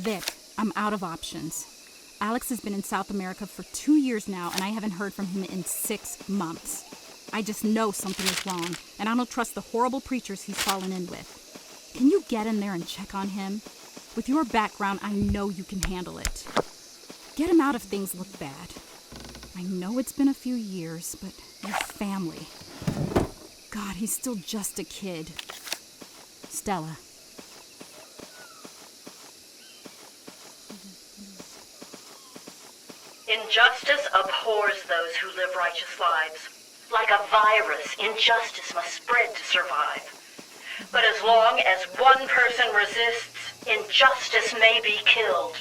Vic, I'm out of options. Alex has been in South America for 2 years now, and I haven't heard from him in 6 months. I just know something is wrong, and I don't trust the horrible preachers he's fallen in with. Can you get in there and check on him? With your background, I know you can handle it. Get him out if things look bad. I know it's been a few years, but your family. God, he's still just a kid. Stella. Injustice abhors those who live righteous lives. Like a virus, injustice must spread to survive. But as long as one person resists, injustice may be killed.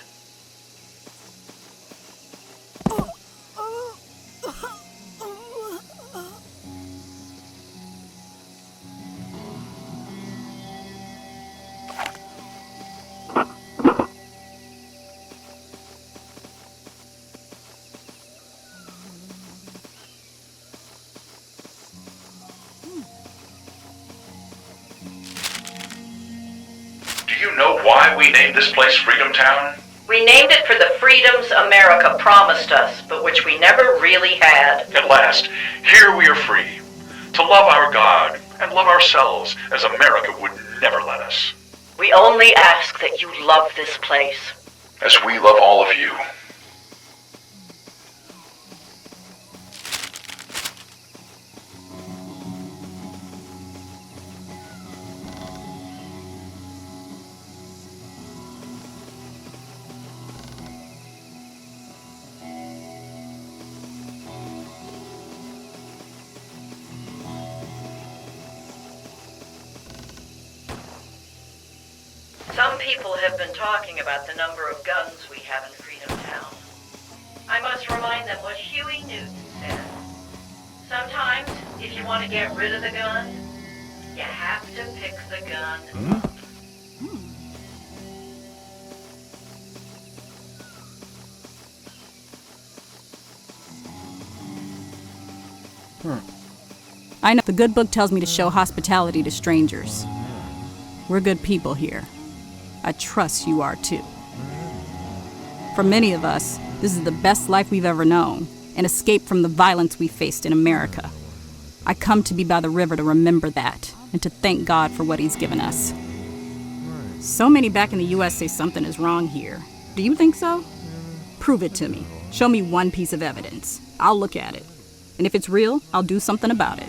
Do you know why we named this place Freedom Town? We named it for the freedoms America promised us, but which we never really had. At last, here we are free to love our God and love ourselves as America would never let us. We only ask that you love this place. As we love all of you. Some people have been talking about the number of guns we have in Freedom Town. I must remind them what Huey Newton said. Sometimes, if you want to get rid of the gun, you have to pick the gun. I know the good book tells me to show hospitality to strangers. We're good people here. I trust you are too. For many of us, this is the best life we've ever known, an escape from the violence we faced in America. I come to be by the river to remember that, and to thank God for what he's given us. So many back in the U.S. say something is wrong here. Do you think so? Prove it to me. Show me one piece of evidence. I'll look at it. And if it's real, I'll do something about it.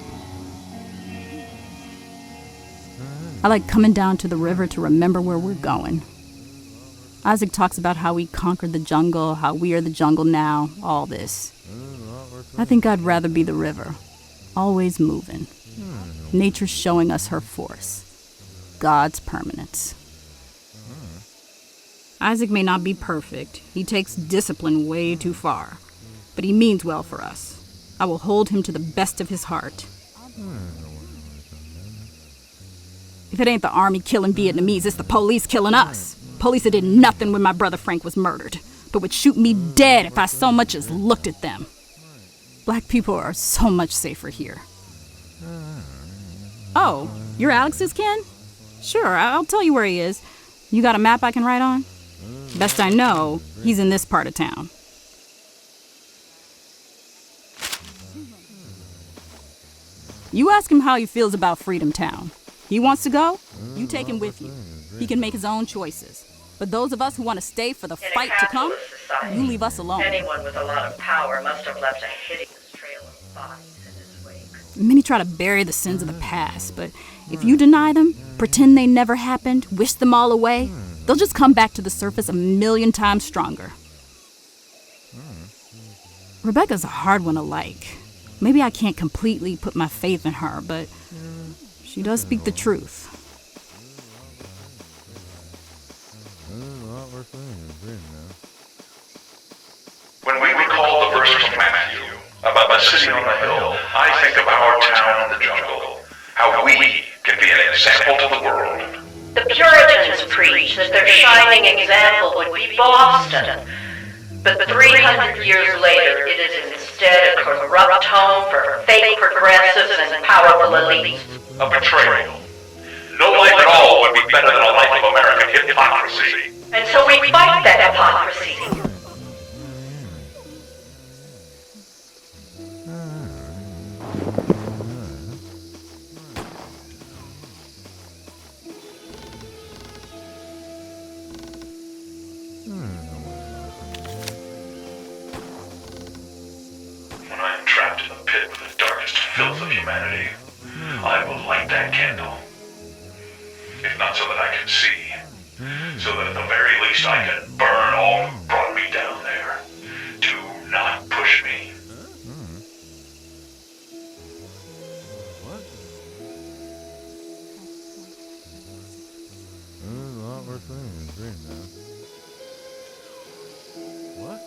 I like coming down to the river to remember where we're going. Isaac talks about how we conquered the jungle, how we are the jungle now, all this. I think I'd rather be the river, always moving. Nature showing us her force, God's permanence. Isaac may not be perfect. He takes discipline way too far. But he means well for us. I will hold him to the best of his heart. If it ain't the army killing Vietnamese, it's the police killing us. Police that did nothing when my brother Frank was murdered, but would shoot me dead if I so much as looked at them. Black people are so much safer here. Oh, you're Alex's kin? Sure, I'll tell you where he is. You got a map I can write on? Best I know, he's in this part of town. You ask him how he feels about Freedom Town. He wants to go? You take him with you. He can make his own choices. But those of us who want to stay for the fight to come, you leave us alone. Anyone with a lot of power must have left a hideous trail of bodies in his wake. Many try to bury the sins of the past, but if you deny them, pretend they never happened, wish them all away, they'll just come back to the surface 1,000,000 times stronger. Rebecca's a hard one to like. Maybe I can't completely put my faith in her, but she does speak the truth. When we recall the verse from Matthew about the city on the hill, I think of our town in the jungle, how we can be an example to the world. The Puritans preached that their shining example would be Boston. But 300 years later, it is instead a corrupt home for fake progressives and powerful elites. A betrayal. No life at all would be better than a life of American hypocrisy. And so we fight that hypocrisy. When I am trapped in the pit with the darkest filth of humanity, I will light that candle. If not so that I can see, so that at the very least I can burn all who brought me down there. Do not push me. What? There's a lot worse things than green now. What?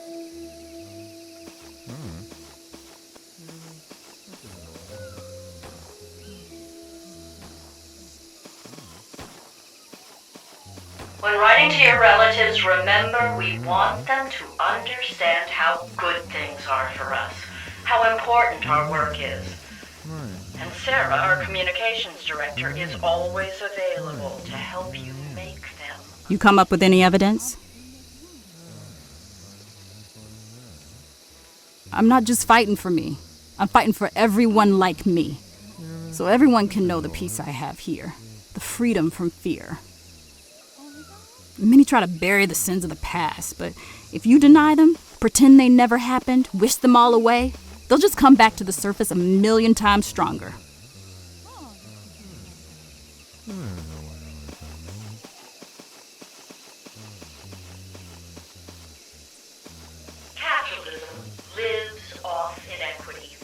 When writing to your relatives, remember we want them to understand how good things are for us, how important our work is. And Sarah, our communications director, is always available to help you make them. You come up with any evidence? I'm not just fighting for me. I'm fighting for everyone like me. So everyone can know the peace I have here. The freedom from fear. Many try to bury the sins of the past, but if you deny them, pretend they never happened, wish them all away, they'll just come back to the surface 1,000,000 times stronger. Capitalism lives off inequity,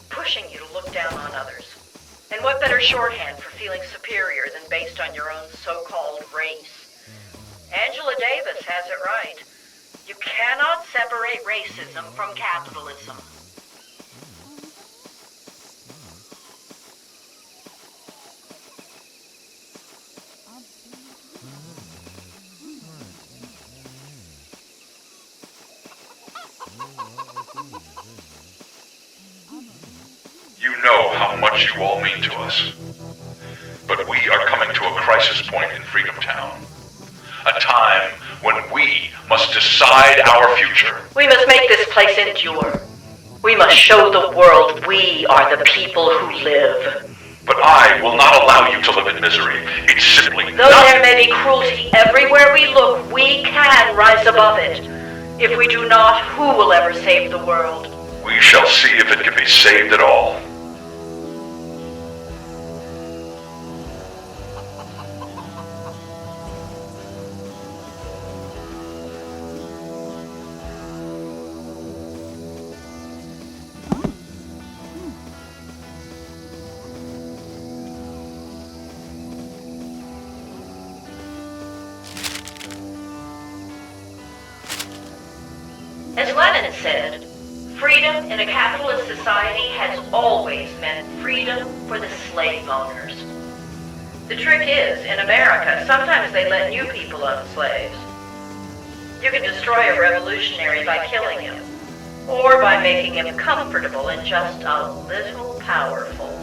pushing you to look down on others. And what better shorthand for feeling superior than based on your own so-called race? Angela Davis has it right. You cannot separate racism from capitalism. You know how much you all mean to us. But we are coming to a crisis point in Freedom Town. A time when we must decide our future. We must make this place endure. We must show the world we are the people who live. But I will not allow you to live in misery. It's simply Though not... there may be cruelty everywhere we look, we can rise above it. If we do not, who will ever save the world? We shall see if it can be saved at all. As Lenin said, freedom in a capitalist society has always meant freedom for the slave owners. The trick is, in America, sometimes they let new people own slaves. You can destroy a revolutionary by killing him, or by making him comfortable and just a little powerful.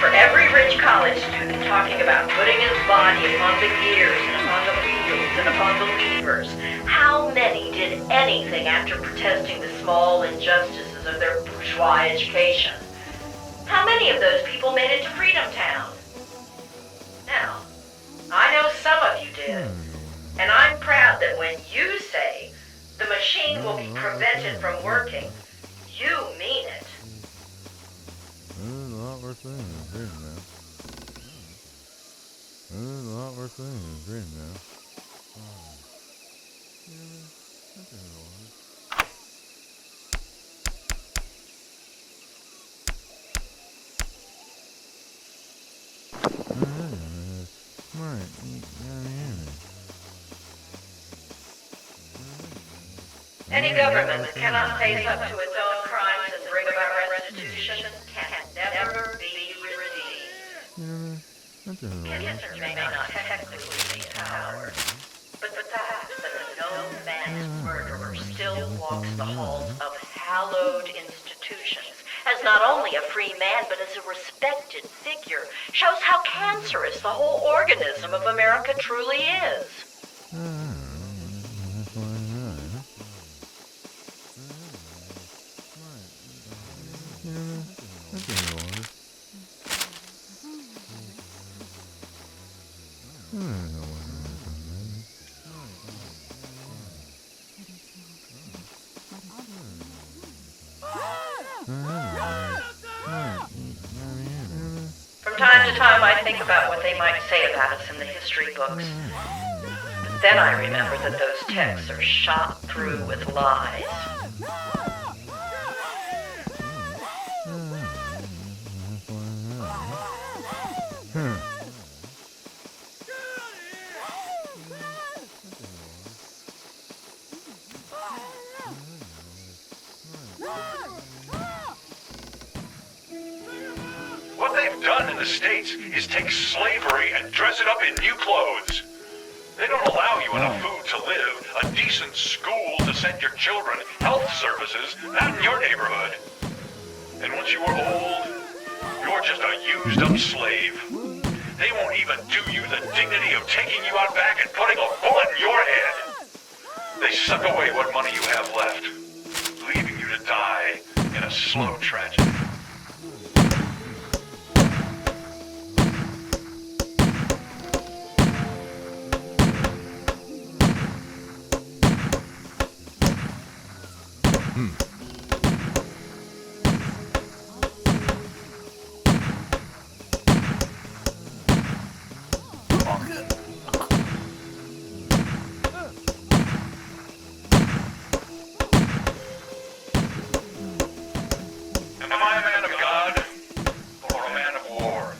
For every rich college student talking about putting his body upon the gears and upon the wheels and upon the levers, how many did anything after protesting the small injustices of their bourgeois education? How many of those people made it to Freedom Town? Now, I know some of you did, and I'm proud that when you say the machine will be prevented from working, you mean it. There's a lot worse things than green now. There's a lot worse things than green now. Any government that cannot face up to its own crimes and bring about restitution can never be redeemed. Kissers may not technically be powered, but the fact that a known mass murderer still walks the halls of hallowed institutions as not only a free man but as a respected figure shows how cancerous the whole organism of America truly is. From time to time, I think about what they might say about us in the history books. But then I remember that those texts are shot through with lies. What they've done in the States is take slavery and dress it up in new clothes. They don't allow you enough food to live, a decent school to send your children, health services, not in your neighborhood. And once you are old, you're just a used-up slave. They won't even do you the dignity of taking you out back and putting a bullet in your head. They suck away what money you have left, leaving you to die in a slow tragedy. Am I a man of God or a man of war?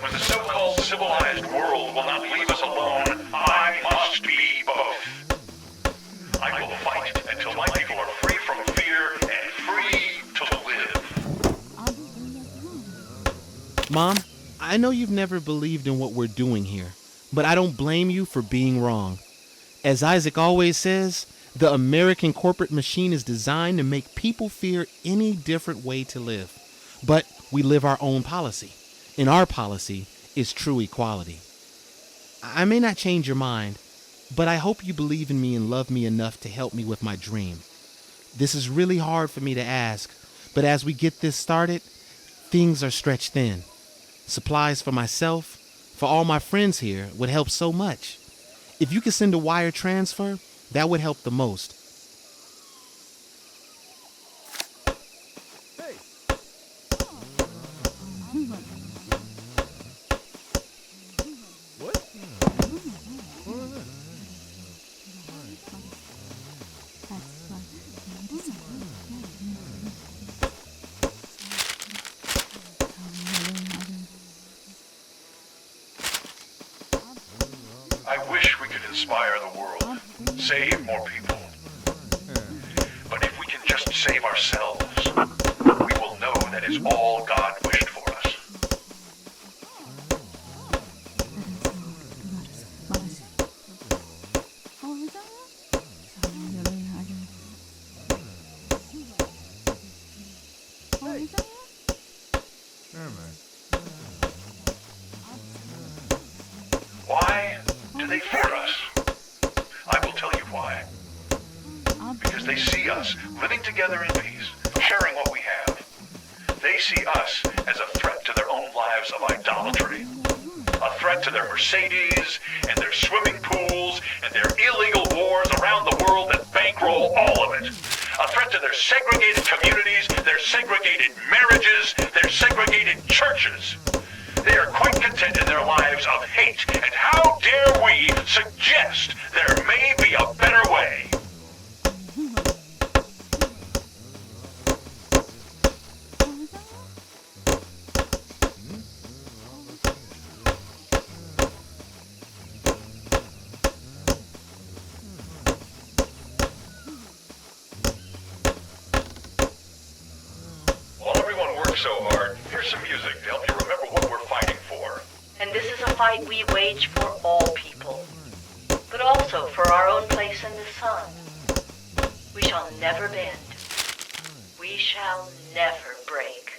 When the so-called civilized world will not leave us alone, I must be both. I will fight until my people are free from fear and free to live. Mom, I know you've never believed in what we're doing here, but I don't blame you for being wrong. As Isaac always says, the American corporate machine is designed to make people fear any different way to live. But we live our own policy, and our policy is true equality. I may not change your mind, but I hope you believe in me and love me enough to help me with my dream. This is really hard for me to ask, but as we get this started, things are stretched thin. Supplies for myself, for all my friends here, would help so much. If you could send a wire transfer, that would help the most. I wish we could inspire the world, save more people. But if we can just save ourselves, we will know that is all God wished for us. Why do they fear us? I will tell you why. Because they see us living together in peace, sharing what we have. They see us as a threat to their own lives of idolatry. A threat to their Mercedes and their swimming pools and their illegal wars around the world that bankroll all of it. A threat to their segregated communities, their segregated marriages, their segregated churches. They are quite content in their lives of hate, and how dare we suggest there may be a better way? While everyone works so hard, here's some music to help you remember what we're fighting for. This is a fight we wage for all people, but also for our own place in the sun. We shall never bend. We shall never break.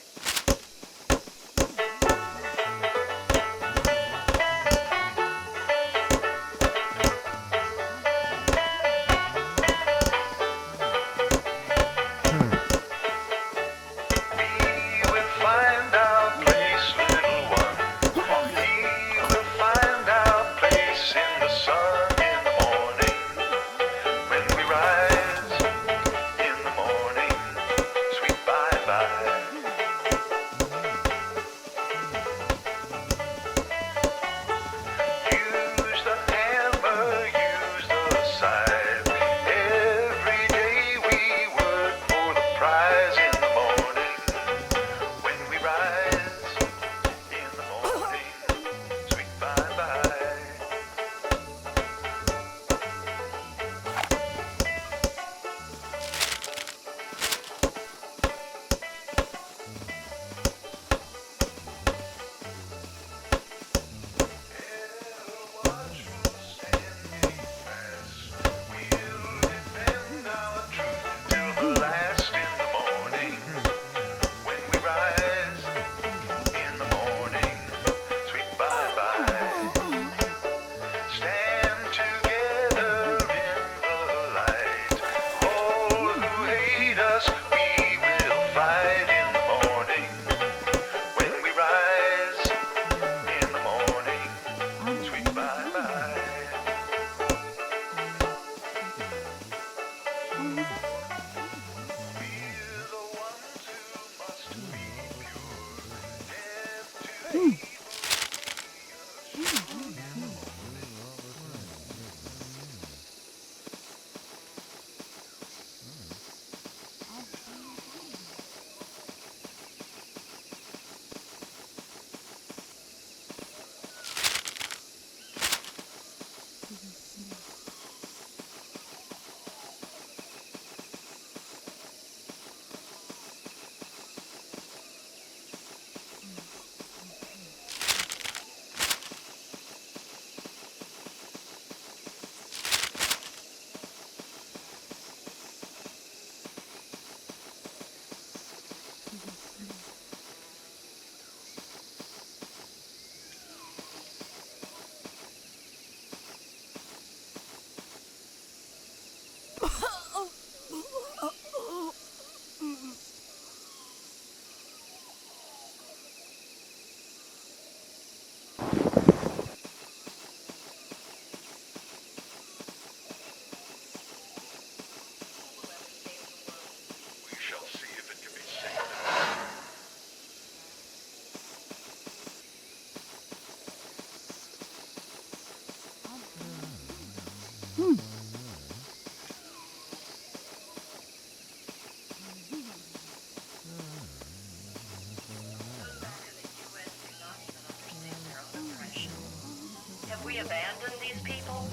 Have we abandoned these people?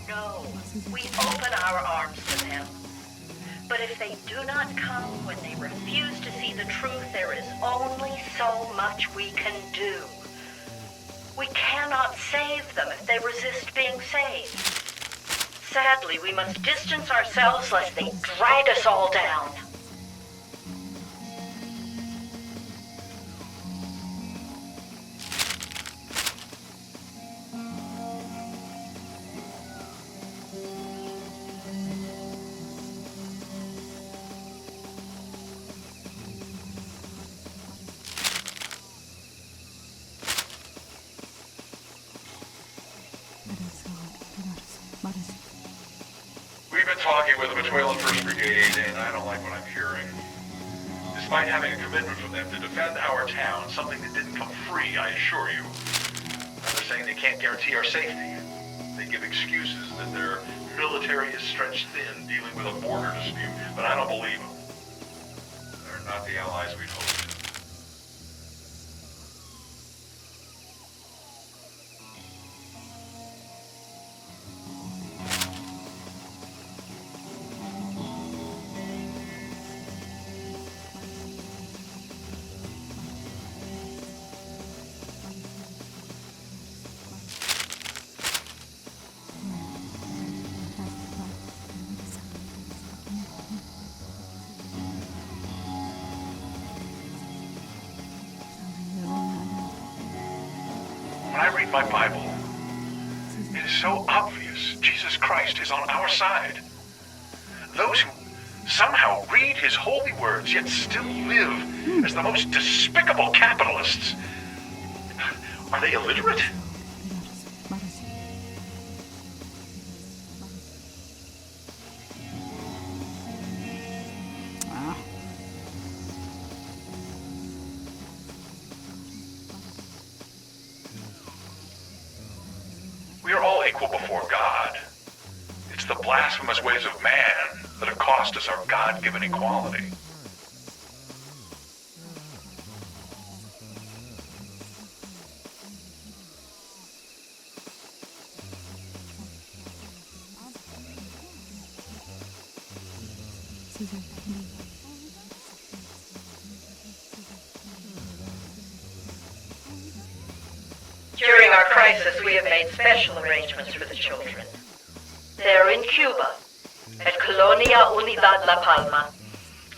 No. We open our arms to them. But if they do not come when they refuse to see the truth, there is only so much we can do. We cannot save them if they resist being saved. Sadly, we must distance ourselves lest they drag us all down. We've been talking with the Venezuelan First Brigade, and I don't like what I'm hearing. Despite having a commitment from them to defend our town, something that didn't come free, I assure you. Now they're saying they can't guarantee our safety. They give excuses that their military is stretched thin dealing with a border dispute, but I don't believe them. They're not the allies we'd hoped. When I read my Bible, it is so obvious Jesus Christ is on our side. Those who somehow read his holy words yet still live as the most despicable capitalists. Are they illiterate? We are all equal before God. It's the blasphemous ways of man that have cost us our God-given equality. During our crisis, we have made special arrangements for the children. They're in Cuba, at Colonia Unidad La Palma,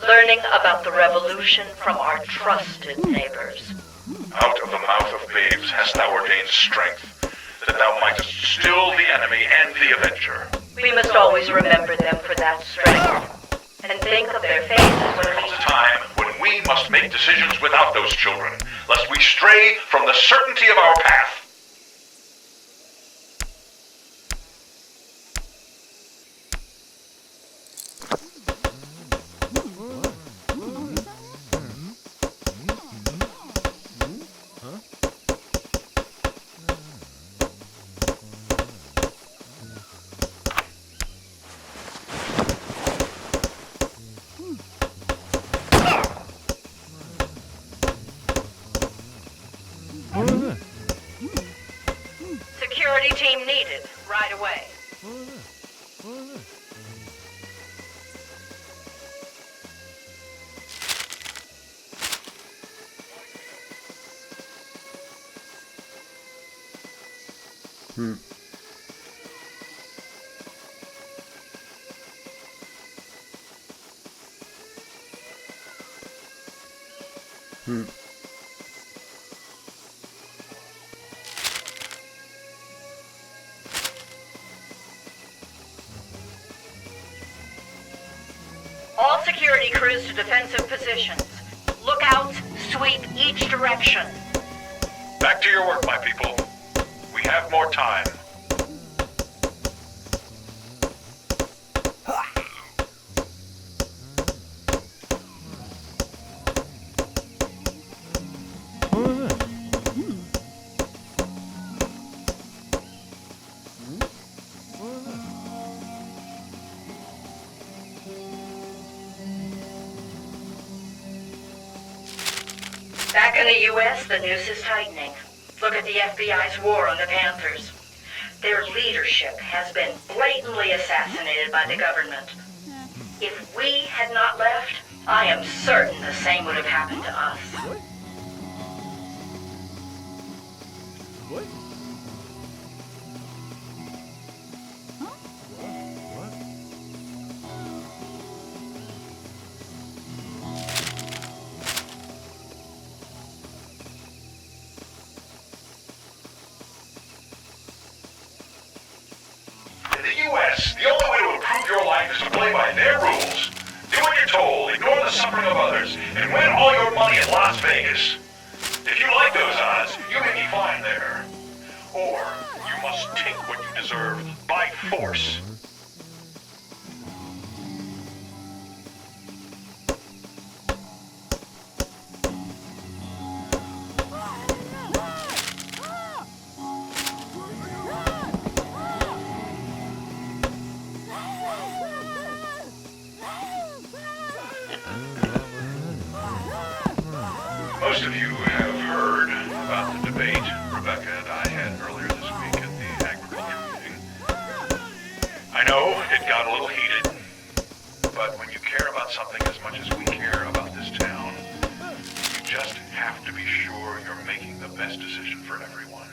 learning about the revolution from our trusted neighbors. Out of the mouth of babes hast thou ordained strength, that thou mightest still the enemy and the avenger. We must always remember them for that strength, and think of their faces when There comes a time when we must make decisions without those children, lest we stray from the certainty of our path. Security team needed, right away. All security crews to defensive positions. Look out, sweep each direction. Back to your work, my people. We have more time. Back in the U.S., the noose is tightening. Look at the FBI's war on the Panthers. Their leadership has been blatantly assassinated by the government. If we had not left, I am certain the same would have happened to us. In the U.S., the only way to improve your life is to play by their rules. Do what you're told, ignore the suffering of others, and win all your money in Las Vegas. If you like those odds, you may be fine there. Or you must take what you deserve by force. Most of you have heard about the debate Rebecca and I had earlier this week at the agriculture meeting. I know it got a little heated, but when you care about something as much as we care about this town, you just have to be sure you're making the best decision for everyone.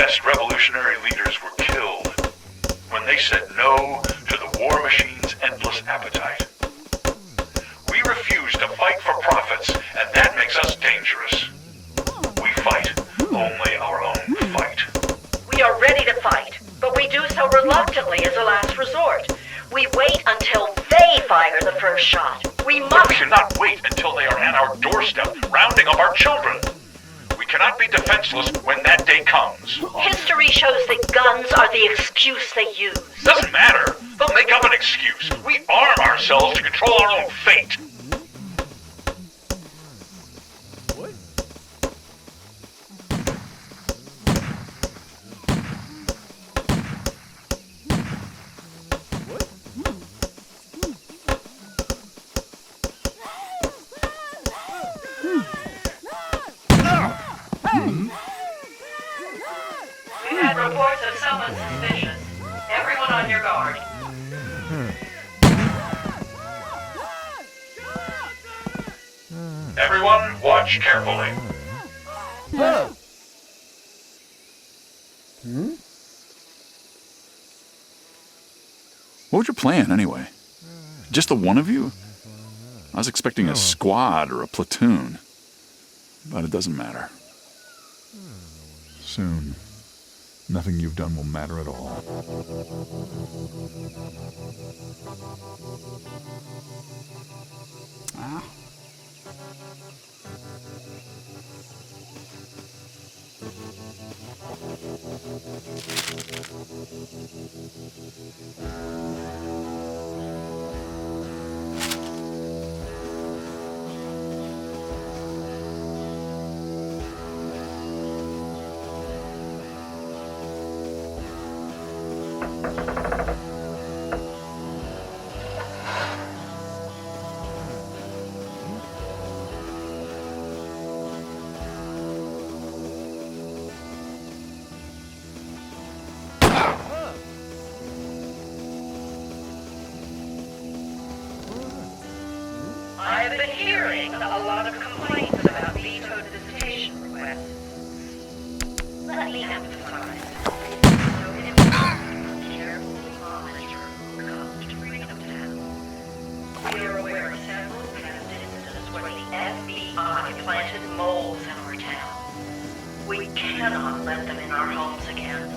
best revolutionary leaders were killed when they said no to the war machine's endless appetite. We refuse to fight for profits, and that makes us dangerous. We fight only our own fight. We are ready to fight, but we do so reluctantly as a last resort. We wait until they fire the first shot. We But must... we cannot wait until they are at our doorstep, rounding up our children. We cannot be defenseless when that day comes. History shows that guns are the excuse they use. Doesn't matter. They'll make up an excuse. We arm ourselves to control our own fate. We had reports of someone suspicious. Everyone on your guard. Everyone, watch carefully. What was your plan, anyway? Just the one of you? I was expecting a squad or a platoon. But it doesn't matter. Soon, nothing you've done will matter at all. Ah. I have been hearing a lot of complaints about vetoed visitation requests. Let me emphasize. So it is important to carefully monitor who comes to Freedom Town. We are aware of several past incidents where the FBI planted moles in our town. We cannot let them in our homes again.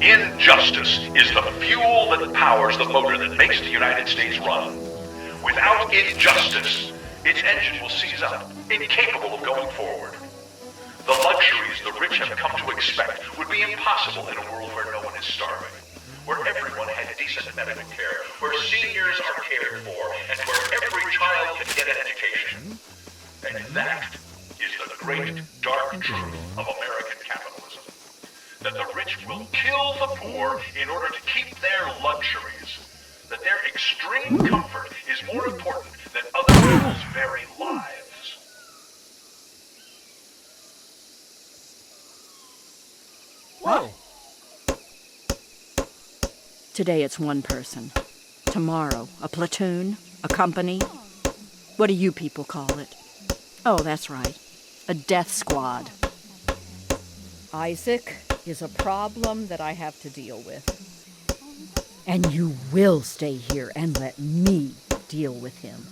Injustice is the fuel that powers the motor that makes the United States run. Without injustice, its engine will seize up, incapable of going forward. The luxuries the rich have come to expect would be impossible in a world where no one is starving, where everyone had decent medical care, where seniors are cared for, and where every child can get an education. And that is the great, dark truth of American capitalism. That the rich will kill the poor in order to keep their luxuries. That their extreme comfort is more important than other people's very lives. Whoa! Today it's one person. Tomorrow, a platoon, a company. What do you people call it? Oh, that's right. A death squad. Isaac is a problem that I have to deal with. And you will stay here and let me deal with him.